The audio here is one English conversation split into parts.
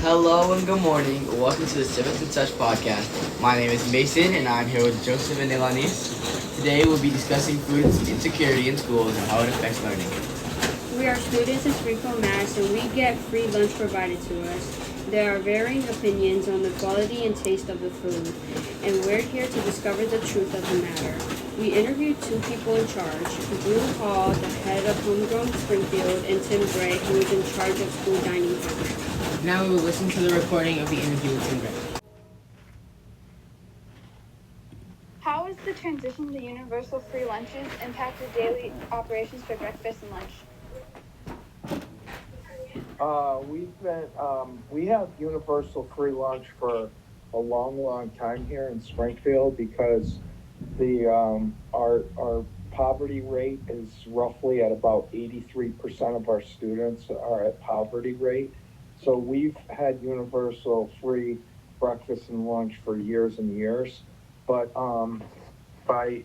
Hello and good morning. Welcome to the Civics and Such podcast. My name is Mason and I'm here with Joseph and Elanis. Today we'll be discussing food insecurity in schools and how it affects learning. We are students in Springfield, Mass, and we get free lunch provided to us. There are varying opinions on the quality and taste of the food, and we're here to discover the truth of the matter. We interviewed two people in charge, Drew Hall, the head of Homegrown Springfield, and Tim Gray, who is in charge of school dining programs. Now we will listen to the recording of the interview with Tim Gray. How has the transition to universal free lunches impacted daily operations for breakfast and lunch? We have universal free lunch for a long time here in Springfield because our poverty rate is roughly at about 83% of our students are at poverty rate. So we've had universal free breakfast and lunch for years and years, but by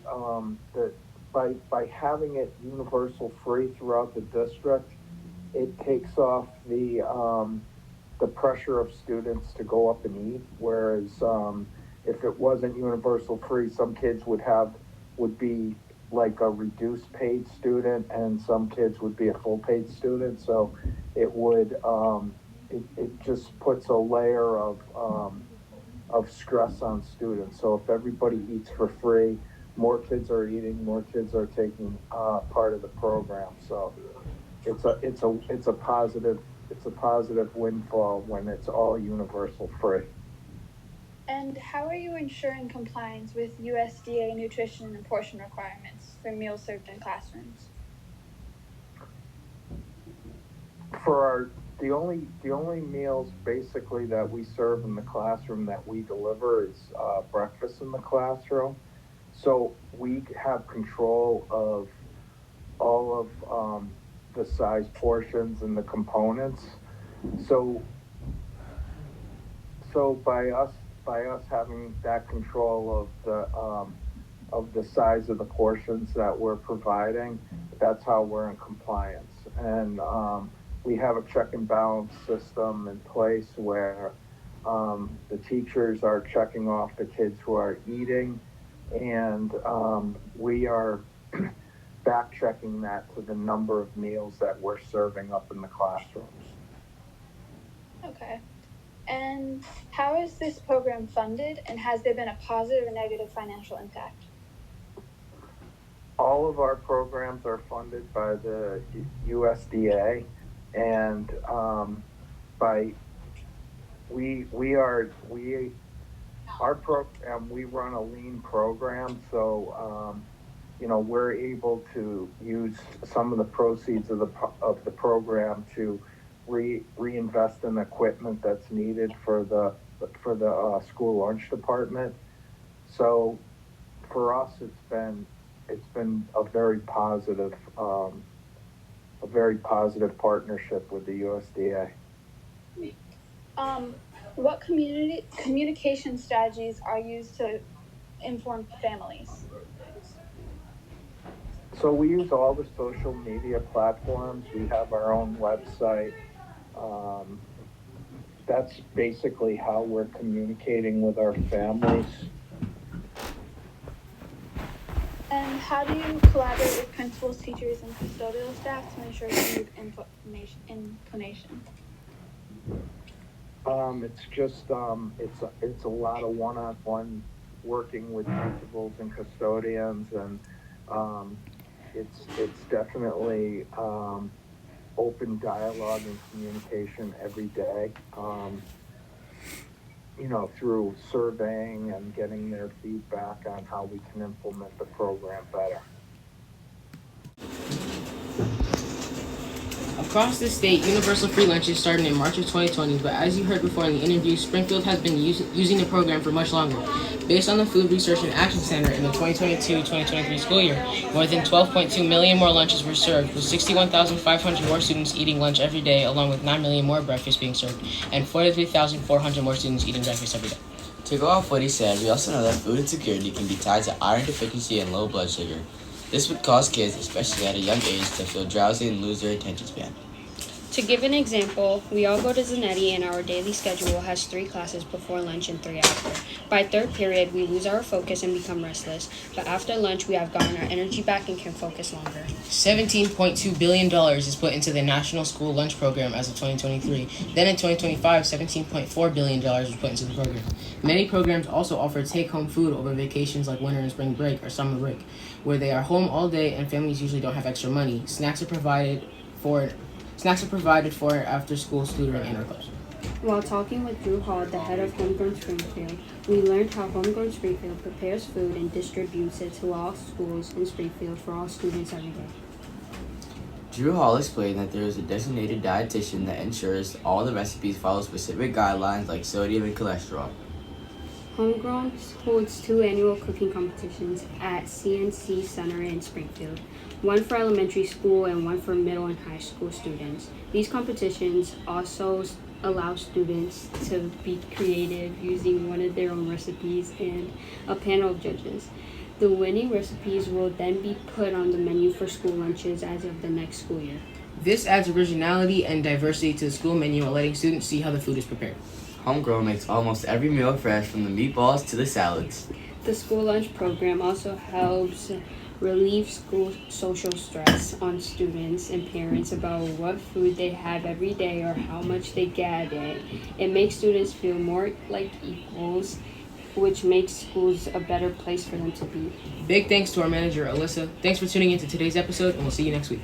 having it universal free throughout the district, it takes off the pressure of students to go up and eat. Whereas if it wasn't universal free, some kids would be like a reduced paid student, and some kids would be a full paid student. So it would it just puts a layer of stress on students. So if everybody eats for free, more kids are eating, more kids are taking part of the program. So it's a positive windfall when it's all universal free. And how are you ensuring compliance with USDA nutrition and portion requirements for meals served in classrooms? The only meals basically that we serve in the classroom that we deliver is breakfast in the classroom. So we have control of all of the size portions and the components. So by us having that control of the size of the portions that we're providing, that's how we're in compliance. And we have a check and balance system in place where the teachers are checking off the kids who are eating, and we are back checking that to the number of meals that we're serving up in the classrooms. Okay. And how is this program funded, and has there been a positive or negative financial impact? All of our programs are funded by the USDA, and our program, we run a lean program, so we're able to use some of the proceeds of the program to reinvest in equipment that's needed for the school lunch department. So for us, it's been a very positive partnership with the USDA. What communication strategies are used to inform families? So we use all the social media platforms. We have our own website. That's basically how we're communicating with our families. And how do you collaborate with principals, teachers, and custodial staff to ensure smooth implementation? It's just it's a lot of one-on-one working with principals and custodians, and it's definitely open dialogue and communication every day. Through surveying and getting their feedback on how we can implement the program better. Across the state, universal free lunches started in March of 2020, but as you heard before in the interview, Springfield has been using the program for much longer. Based on the Food Research and Action Center, in the 2022-2023 school year, more than 12.2 million more lunches were served, with 61,500 more students eating lunch every day, along with 9 million more breakfasts being served, and 43,400 more students eating breakfast every day. To go off what he said, we also know that food insecurity can be tied to iron deficiency and low blood sugar. This would cause kids, especially at a young age, to feel drowsy and lose their attention span. To give an example, we all go to Zanetti and our daily schedule has 3 classes before lunch and 3 after. By third period, we lose our focus and become restless, but after lunch, we have gotten our energy back and can focus longer. $17.2 billion is put into the National School Lunch Program as of 2023. Then in 2025, $17.4 billion was put into the program. Many programs also offer take-home food over vacations like winter and spring break or summer break, where they are home all day and families usually don't have extra money. Snacks are provided for after-school tutoring and our clubs. While talking with Drew Hall, the head of Homegrown Springfield, we learned how Homegrown Springfield prepares food and distributes it to all schools in Springfield for all students every day. Drew Hall explained that there is a designated dietitian that ensures all the recipes follow specific guidelines like sodium and cholesterol. Homegrown holds 2 annual cooking competitions at CNC Center in Springfield, one for elementary school and one for middle and high school students. These competitions also allow students to be creative using one of their own recipes and a panel of judges. The winning recipes will then be put on the menu for school lunches as of the next school year. This adds originality and diversity to the school menu while letting students see how the food is prepared. Homegrown makes almost every meal fresh, from the meatballs to the salads. The school lunch program also helps relieve school social stress on students and parents about what food they have every day or how much they get it. It makes students feel more like equals, which makes schools a better place for them to be. Big thanks to our manager, Alyssa. Thanks for tuning in to today's episode, and we'll see you next week.